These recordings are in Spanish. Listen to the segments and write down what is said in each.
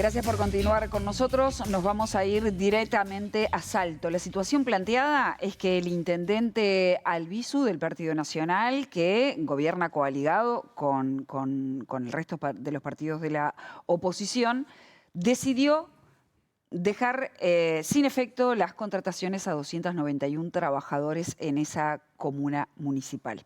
Gracias por continuar con nosotros. Nos vamos a ir directamente a Salto. La situación planteada es que el intendente Albizu del Partido Nacional, que gobierna coaligado con el resto de los partidos de la oposición, decidió dejar sin efecto las contrataciones a 291 trabajadores en esa comuna municipal.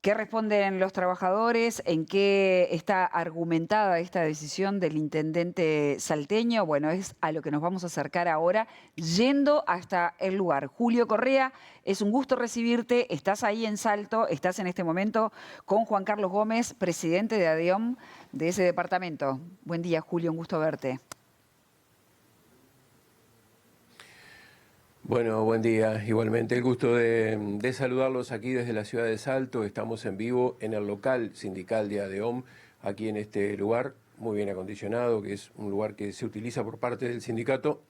¿Qué responden los trabajadores? ¿En qué está argumentada esta decisión del intendente salteño? Bueno, es a lo que nos vamos a acercar ahora, yendo hasta el lugar. Julio Correa, es un gusto recibirte. Estás ahí en Salto, estás en este momento con Juan Carlos Gómez, presidente de ADEOM de ese departamento. Buen día, Julio, un gusto verte. Bueno, buen día. Igualmente el gusto de saludarlos aquí desde la ciudad de Salto. Estamos en vivo en el local sindical de ADEOM, aquí en este lugar muy bien acondicionado, que es un lugar que se utiliza por parte del sindicato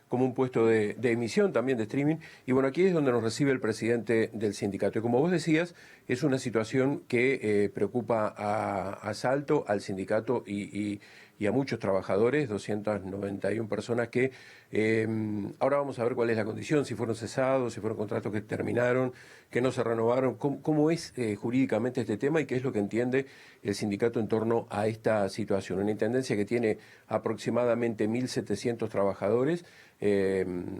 como un puesto de emisión también de streaming. Y bueno, aquí es donde nos recibe el presidente del sindicato. Y como vos decías, es una situación que preocupa a Salto, al sindicato y a muchos trabajadores, 291 personas que ahora vamos a ver cuál es la condición, si fueron cesados, si fueron contratos que terminaron, que no se renovaron, cómo es jurídicamente este tema y qué es lo que entiende el sindicato en torno a esta situación. Una intendencia que tiene aproximadamente 1.700 trabajadores,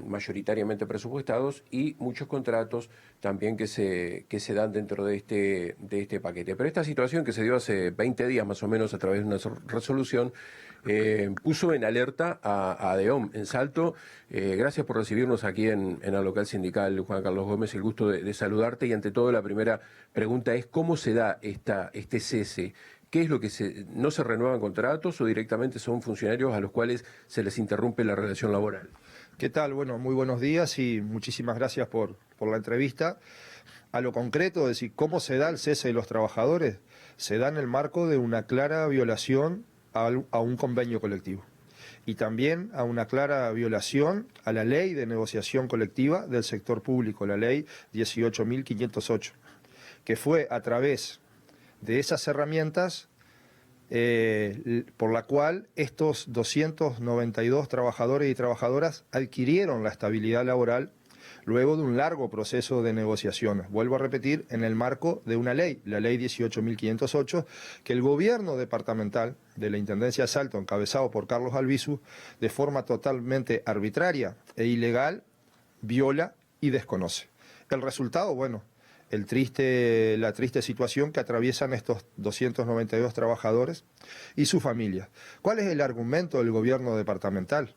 mayoritariamente presupuestados, y muchos contratos también que se dan dentro de este paquete. Pero esta situación que se dio hace 20 días más o menos a través de una resolución puso en alerta a ADEOM en Salto. Gracias por recibirnos aquí en el local sindical, Juan Carlos Gómez, el gusto de saludarte. Y ante todo la primera pregunta es ¿cómo se da este cese? ¿Qué es lo que no se renuevan contratos o directamente son funcionarios a los cuales se les interrumpe la relación laboral? ¿Qué tal? Bueno, muy buenos días y muchísimas gracias por la entrevista. A lo concreto, es decir, ¿cómo se da el cese de los trabajadores? Se da en el marco de una clara violación a un convenio colectivo y también a una clara violación a la ley de negociación colectiva del sector público, la ley 18.508, que fue a través de esas herramientas por la cual estos 292 trabajadores y trabajadoras adquirieron la estabilidad laboral luego de un largo proceso de negociaciones. Vuelvo a repetir, en el marco de una ley, la ley 18.508, que el gobierno departamental de la Intendencia de Salto, encabezado por Carlos Albizu, de forma totalmente arbitraria e ilegal, viola y desconoce. El resultado, bueno, la triste situación que atraviesan estos 292 trabajadores y sus familias. ¿Cuál es el argumento del gobierno departamental?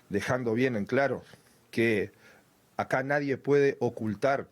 Dejando bien en claro que acá nadie puede ocultar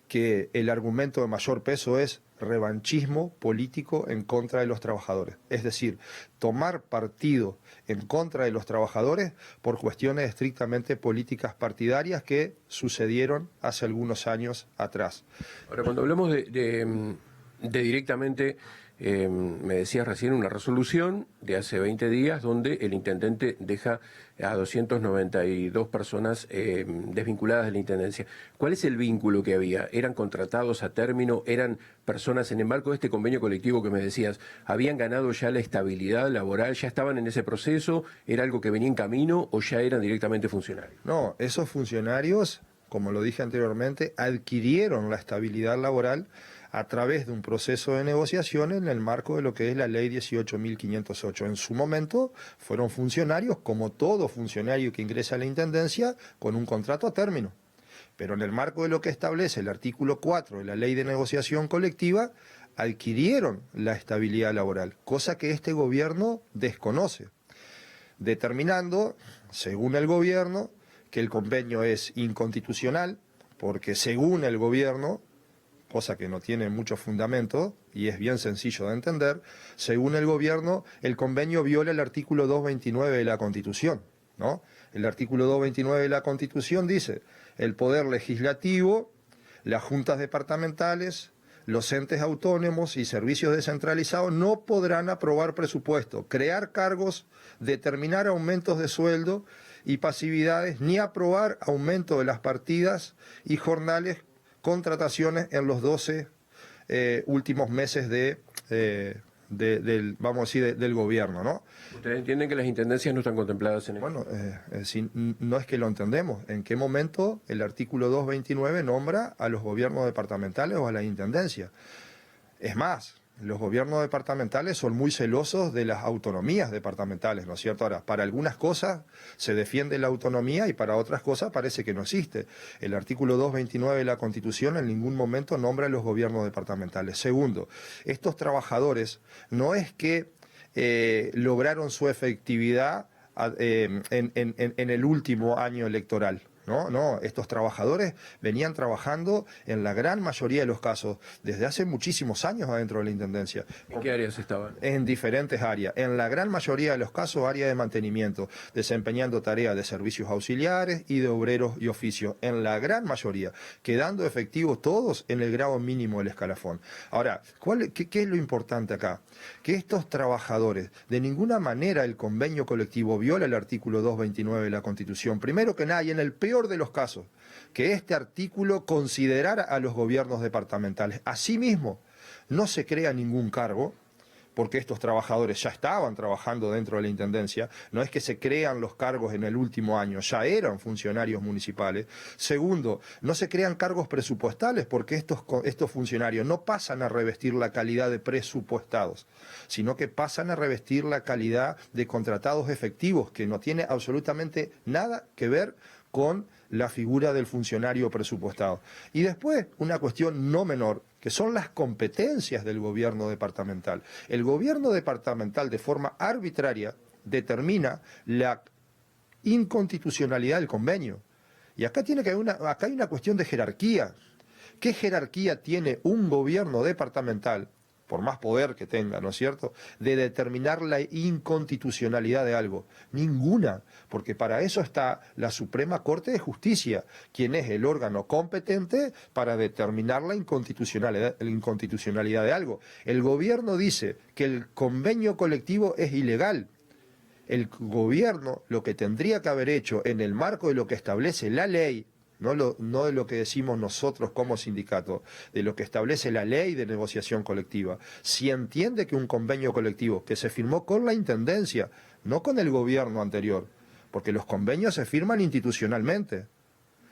que el argumento de mayor peso es revanchismo político en contra de los trabajadores. Es decir, tomar partido en contra de los trabajadores por cuestiones estrictamente políticas partidarias que sucedieron hace algunos años atrás. Ahora, cuando hablamos de directamente, me decías recién una resolución de hace 20 días donde el intendente deja a 292 personas desvinculadas de la intendencia. ¿Cuál es el vínculo que había? ¿Eran contratados a término? ¿Eran personas en el marco de este convenio colectivo que me decías? ¿Habían ganado ya la estabilidad laboral? ¿Ya estaban en ese proceso? ¿Era algo que venía en camino o ya eran directamente funcionarios? No, esos funcionarios, como lo dije anteriormente, adquirieron la estabilidad laboral a través de un proceso de negociación en el marco de lo que es la ley 18.508. En su momento fueron funcionarios, como todo funcionario que ingresa a la Intendencia, con un contrato a término. Pero en el marco de lo que establece el artículo 4 de la ley de negociación colectiva, adquirieron la estabilidad laboral, cosa que este gobierno desconoce, determinando, según el gobierno, que el convenio es inconstitucional, porque según el gobierno, cosa que no tiene mucho fundamento y es bien sencillo de entender, según el gobierno, el convenio viola el artículo 229 de la Constitución, ¿no? El artículo 229 de la Constitución dice: el poder legislativo, las juntas departamentales, los entes autónomos y servicios descentralizados no podrán aprobar presupuesto, crear cargos, determinar aumentos de sueldo y pasividades, ni aprobar aumento de las partidas y jornales, contrataciones en los 12 últimos meses vamos a decir, del gobierno, ¿no? ¿Ustedes entienden que las intendencias no están contempladas en el... Bueno, no es que lo entendemos. ¿En qué momento el artículo 229 nombra a los gobiernos departamentales o a la intendencia? Es más, los gobiernos departamentales son muy celosos de las autonomías departamentales, ¿no es cierto? Ahora, para algunas cosas se defiende la autonomía y para otras cosas parece que no existe. El artículo 229 de la Constitución en ningún momento nombra a los gobiernos departamentales. Segundo, estos trabajadores no es que lograron su efectividad en el último año electoral. No, estos trabajadores venían trabajando en la gran mayoría de los casos desde hace muchísimos años adentro de la Intendencia. ¿En qué áreas estaban? En diferentes áreas. En la gran mayoría de los casos, área de mantenimiento, desempeñando tareas de servicios auxiliares y de obreros y oficios. En la gran mayoría, quedando efectivos todos en el grado mínimo del escalafón. Ahora, ¿qué es lo importante acá? Que estos trabajadores, de ninguna manera el convenio colectivo viola el artículo 229 de la Constitución. Primero que nada, y en el peor de los casos, que este artículo considerara a los gobiernos departamentales. Asimismo, no se crea ningún cargo, porque estos trabajadores ya estaban trabajando dentro de la Intendencia, no es que se crean los cargos en el último año, ya eran funcionarios municipales. Segundo, no se crean cargos presupuestales, porque estos funcionarios no pasan a revestir la calidad de presupuestados, sino que pasan a revestir la calidad de contratados efectivos, que no tiene absolutamente nada que ver con la figura del funcionario presupuestado. Y después, una cuestión no menor, que son las competencias del gobierno departamental. El gobierno departamental, de forma arbitraria, determina la inconstitucionalidad del convenio. Y acá acá hay una cuestión de jerarquía. ¿Qué jerarquía tiene un gobierno departamental, por más poder que tenga, ¿no es cierto?, de determinar la inconstitucionalidad de algo? Ninguna, porque para eso está la Suprema Corte de Justicia, quien es el órgano competente para determinar la inconstitucionalidad de algo. El gobierno dice que el convenio colectivo es ilegal. El gobierno lo que tendría que haber hecho en el marco de lo que establece la ley, no de lo que decimos nosotros como sindicato, de lo que establece la ley de negociación colectiva. Si entiende que un convenio colectivo que se firmó con la Intendencia, no con el gobierno anterior, porque los convenios se firman institucionalmente,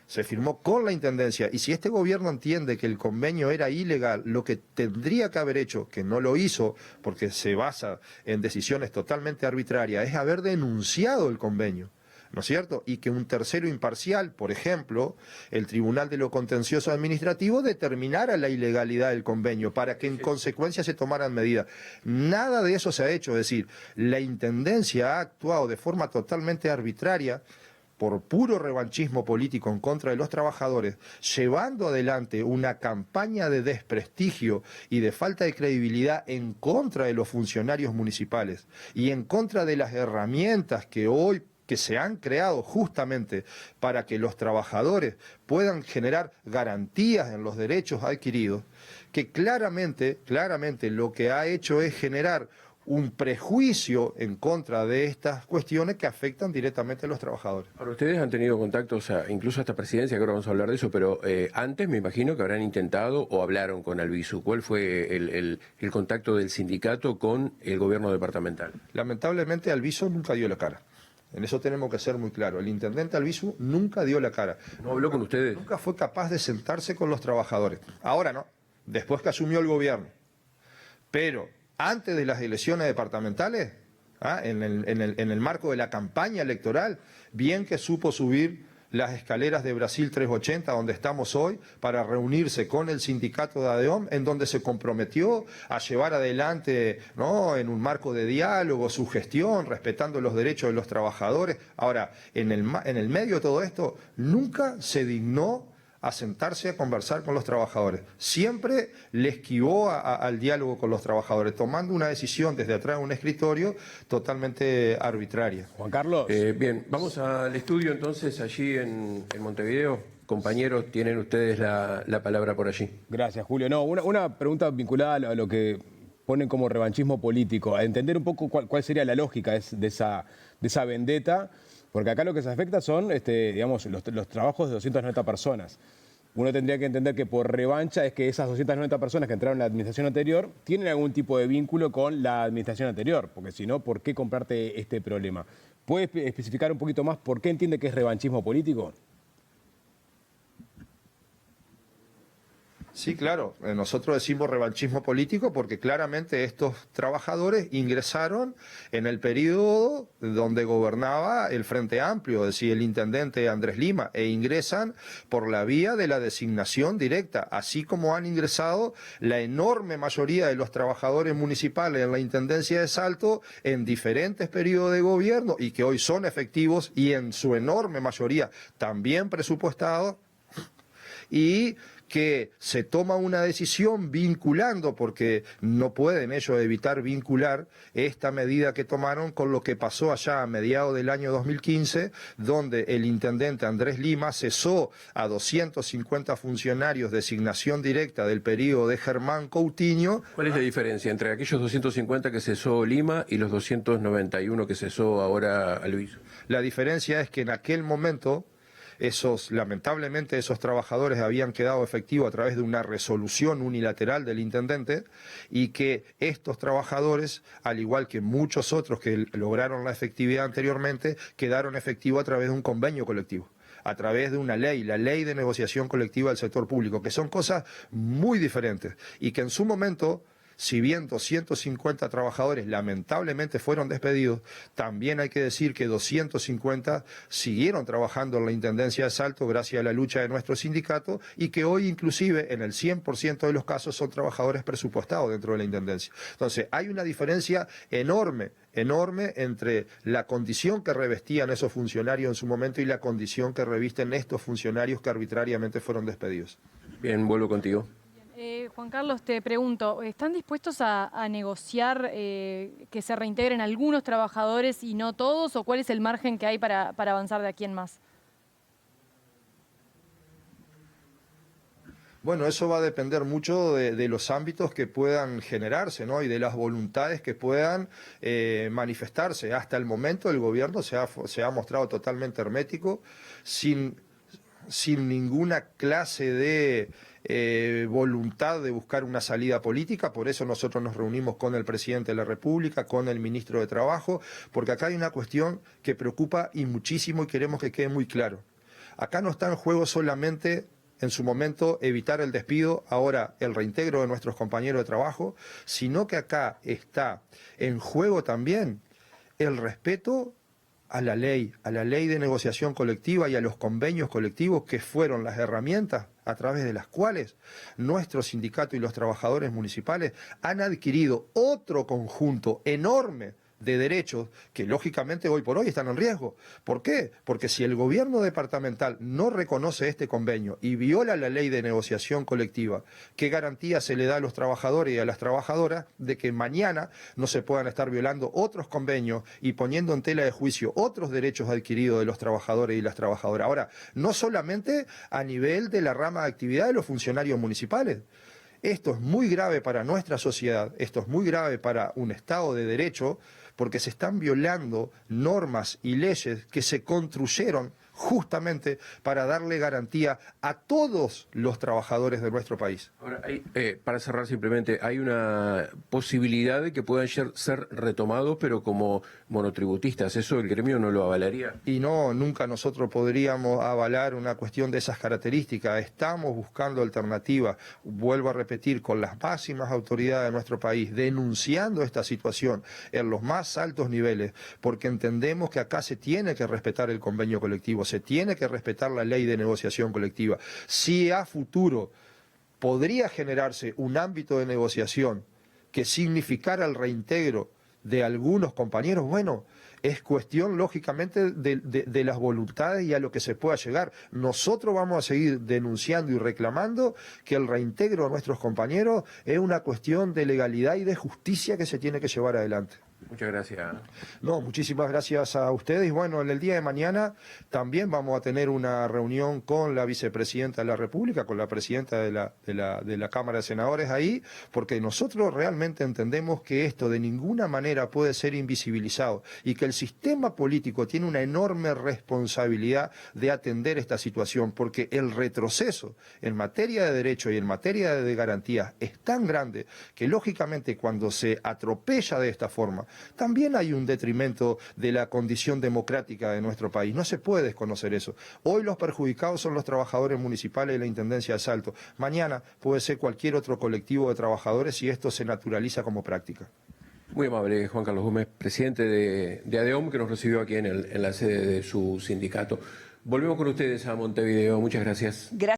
se firmó con la Intendencia, y si este gobierno entiende que el convenio era ilegal, lo que tendría que haber hecho, que no lo hizo porque se basa en decisiones totalmente arbitrarias, es haber denunciado el convenio, ¿no es cierto? Y que un tercero imparcial, por ejemplo, el Tribunal de lo Contencioso Administrativo, determinara la ilegalidad del convenio para que en consecuencia se tomaran medidas. Nada de eso se ha hecho, es decir, la Intendencia ha actuado de forma totalmente arbitraria, por puro revanchismo político en contra de los trabajadores, llevando adelante una campaña de desprestigio y de falta de credibilidad en contra de los funcionarios municipales y en contra de las herramientas que se han creado justamente para que los trabajadores puedan generar garantías en los derechos adquiridos, que claramente lo que ha hecho es generar un prejuicio en contra de estas cuestiones que afectan directamente a los trabajadores. Ahora, ustedes han tenido contactos, incluso hasta presidencia, que ahora vamos a hablar de eso, pero antes me imagino que habrán intentado o hablaron con Albizu. ¿Cuál fue el contacto del sindicato con el gobierno departamental? Lamentablemente Albizu nunca dio la cara. En eso tenemos que ser muy claros. El intendente Albizu nunca dio la cara. ¿No habló con ustedes? Nunca fue capaz de sentarse con los trabajadores. Ahora no, después que asumió el gobierno. Pero antes de las elecciones departamentales, en el marco de la campaña electoral, bien que supo subir las escaleras de Brasil 380, donde estamos hoy, para reunirse con el sindicato de ADEOM, en donde se comprometió a llevar adelante, ¿no?, en un marco de diálogo, su gestión, respetando los derechos de los trabajadores. Ahora, en el medio de todo esto, nunca se dignó a sentarse a conversar con los trabajadores. Siempre le esquivó al diálogo con los trabajadores, tomando una decisión desde atrás de un escritorio totalmente arbitraria. Juan Carlos. Bien, vamos al estudio entonces allí en Montevideo. Compañeros, tienen ustedes la palabra por allí. Gracias, Julio. No, una pregunta vinculada a lo que ponen como revanchismo político, a entender un poco cuál sería la lógica de esa vendetta. Porque acá lo que se afecta son, digamos, los trabajos de 290 personas. uno tendría que entender que por revancha es que esas 290 personas que entraron en la administración anterior tienen algún tipo de vínculo con la administración anterior, porque si no, ¿por qué comprarte este problema? ¿Puede especificar un poquito más por qué entiende que es revanchismo político? Sí, claro. Nosotros decimos revanchismo político porque claramente estos trabajadores ingresaron en el periodo donde gobernaba el Frente Amplio, es decir, el intendente Andrés Lima, e ingresan por la vía de la designación directa, así como han ingresado la enorme mayoría de los trabajadores municipales en la Intendencia de Salto en diferentes periodos de gobierno y que hoy son efectivos y en su enorme mayoría también presupuestados, y que se toma una decisión vinculando, porque no pueden ellos evitar vincular esta medida que tomaron con lo que pasó allá a mediados del año 2015, donde el intendente Andrés Lima cesó a 250 funcionarios de designación directa del periodo de Germán Coutinho. ¿Cuál es la diferencia entre aquellos 250 que cesó Lima y los 291 que cesó ahora Alviso? La diferencia es que en aquel momento lamentablemente esos trabajadores habían quedado efectivos a través de una resolución unilateral del intendente y que estos trabajadores, al igual que muchos otros que lograron la efectividad anteriormente, quedaron efectivos a través de un convenio colectivo, a través de una ley, la ley de negociación colectiva del sector público, que son cosas muy diferentes y que en su momento, si bien 250 trabajadores lamentablemente fueron despedidos, también hay que decir que 250 siguieron trabajando en la Intendencia de Salto gracias a la lucha de nuestro sindicato y que hoy inclusive en el 100% de los casos son trabajadores presupuestados dentro de la Intendencia. Entonces hay una diferencia enorme entre la condición que revestían esos funcionarios en su momento y la condición que revisten estos funcionarios que arbitrariamente fueron despedidos. Bien, vuelvo contigo. Juan Carlos, te pregunto, ¿están dispuestos a negociar que se reintegren algunos trabajadores y no todos? ¿O cuál es el margen que hay para avanzar de aquí en más? Bueno, eso va a depender mucho de los ámbitos que puedan generarse, ¿no? Y de las voluntades que puedan manifestarse. Hasta el momento el gobierno se ha mostrado totalmente hermético, sin ninguna clase de voluntad de buscar una salida política. Por eso nosotros nos reunimos con el presidente de la República, con el ministro de Trabajo, porque acá hay una cuestión que preocupa y muchísimo y queremos que quede muy claro. Acá no está en juego solamente, en su momento, evitar el despido, ahora el reintegro de nuestros compañeros de trabajo, sino que acá está en juego también el respeto a la ley de negociación colectiva y a los convenios colectivos, que fueron las herramientas a través de las cuales nuestro sindicato y los trabajadores municipales han adquirido otro conjunto enorme de derechos que lógicamente hoy por hoy están en riesgo. ¿Por qué? Porque si el gobierno departamental no reconoce este convenio y viola la ley de negociación colectiva, ¿qué garantía se le da a los trabajadores y a las trabajadoras de que mañana no se puedan estar violando otros convenios y poniendo en tela de juicio otros derechos adquiridos de los trabajadores y las trabajadoras? Ahora, no solamente a nivel de la rama de actividad de los funcionarios municipales. Esto es muy grave para nuestra sociedad, esto es muy grave para un Estado de Derecho, porque se están violando normas y leyes que se construyeron justamente para darle garantía a todos los trabajadores de nuestro país. Ahora, para cerrar simplemente, hay una posibilidad de que puedan ser retomados, pero como monotributistas. ¿Eso el gremio no lo avalaría? Y no, nunca nosotros podríamos avalar una cuestión de esas características. Estamos buscando alternativas, vuelvo a repetir, con las máximas autoridades de nuestro país, denunciando esta situación en los más altos niveles, porque entendemos que acá se tiene que respetar el convenio colectivo, se tiene que respetar la ley de negociación colectiva. Si a futuro podría generarse un ámbito de negociación que significara el reintegro de algunos compañeros, bueno, es cuestión lógicamente de las voluntades y a lo que se pueda llegar. Nosotros vamos a seguir denunciando y reclamando que el reintegro de nuestros compañeros es una cuestión de legalidad y de justicia que se tiene que llevar adelante. Muchas gracias. No, muchísimas gracias a ustedes. Bueno, en el día de mañana también vamos a tener una reunión con la vicepresidenta de la República, con la presidenta de la Cámara de Senadores ahí, porque nosotros realmente entendemos que esto de ninguna manera puede ser invisibilizado y que el sistema político tiene una enorme responsabilidad de atender esta situación, porque el retroceso en materia de derecho y en materia de garantías es tan grande que lógicamente cuando se atropella de esta forma, también hay un detrimento de la condición democrática de nuestro país. No se puede desconocer eso. Hoy los perjudicados son los trabajadores municipales de la Intendencia de Salto. Mañana puede ser cualquier otro colectivo de trabajadores si esto se naturaliza como práctica. Muy amable, Juan Carlos Gómez, presidente de ADEOM, que nos recibió aquí en la sede de su sindicato. Volvemos con ustedes a Montevideo. Muchas gracias.